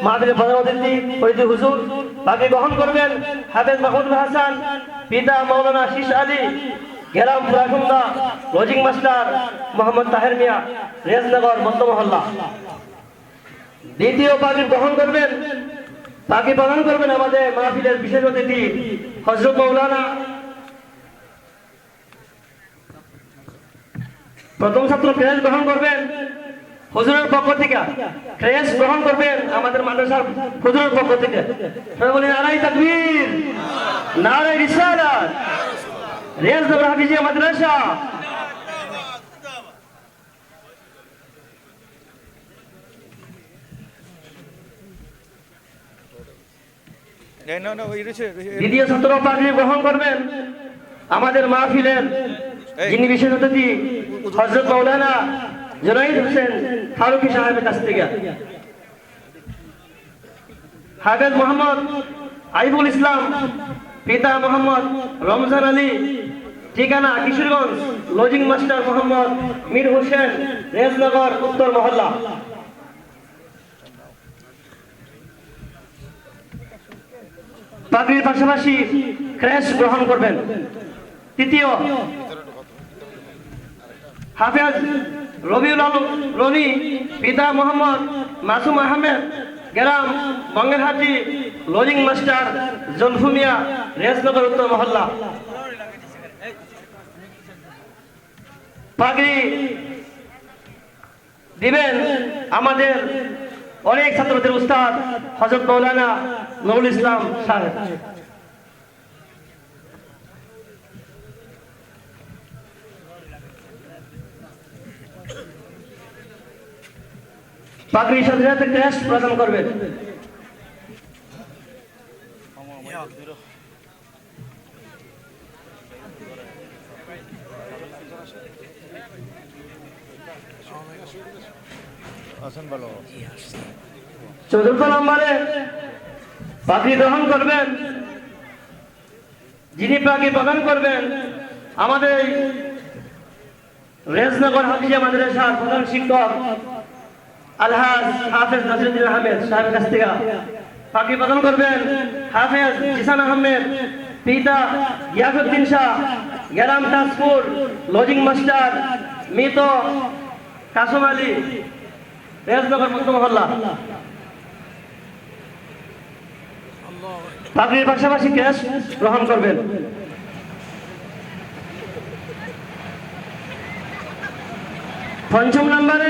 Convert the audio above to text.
মাহফিলের প্রধান অতিথি ফরিদি হুজুর বাকি গ্রহণ করবেন হাফেজ মাহমুদুল হাসান, পিতা মাওলানা শীষ আলী, গেরাম পুরাকুন্দা, লজিং মাস্টার মোহাম্মদ তাহের মিয়া, রেজনগর মধ্য মহল্লা। দ্বিতীয় পাখি গ্রহণ করবেন পাখি প্রদান করবেন আমাদের মাহফিলের বিশেষ অতিথি হযরত মাওলানা। প্রথম ছাত্র ক্রেস গ্রহণ করবেন হুজুরের পক্ষ থেকে, ক্রেস গ্রহণ করবেন আমাদের মাদ্রাসার হুজুরের পক্ষ থেকে। সবাই বলেন নারায়ে তাকবীর, নারায়ে রিসালাত, রেজনগর হাফিজিয়া মাদ্রাসা। দ্বিতীয় ছাত্র পাগড়ি গ্রহণ করবেন আমাদের মাহফিলের যিনি বিশেষ অতিথি হযরত মাওলানা জুনাইদ হোসেন ফারুকী সাহেবের কাছ থেকে। হাফেজ মোহাম্মদ আইবুল ইসলাম, পিতা মোহাম্মদ রমজান আলী, ঠিকানা কিশোরগঞ্জ, লজিং মাস্টার মোহাম্মদ মীর হোসেন, রেজনগর উত্তর মহল্লা। পাগড়ির পাশাপাশি ক্রেস গ্রহণ করবেন তৃতীয় হাফেজ রবিউল আলম রনি, পিতা মোহাম্মদ মাসুম আহমেদ, গ্রাম বঙ্গেরহাটি, লজিং মাস্টার জলফু মিয়া, রেজনগর উত্তর মহল্লা। পাগড়ি দিবেন আমাদের অনেক ছাত্রদের উস্তাদ হযরত মাওলানা নুরুল ইসলাম সাহেব। পাগড়ির সাথে সাথে ক্রেস প্রদান করবেন। চতুর্থ নম্বরে পাগড়ি গ্রহণ করবেন যিনি পাগড়ি প্রদান করবেন আমাদের রেজনগর হাফিজিয়া মাদ্রাসার প্রধান শিক্ষক আলহাজ হাফেজ নাসিরুদ্দিন আহমেদ সাহেবের কাছ থেকে। পাগড়ি প্রদান করবেন হাফেজ জিসান আহমেদ, পিতা গিয়াসউদ্দিন শাহ, গ্রাম তাজপুর, লজিং মাস্টার মৃত কাসম আলী, রেজনগর মধ্য মহল্লা। পাগড়ির পাশাপাশি ক্রেস গ্রহণ করবেন। পঞ্চম নম্বরে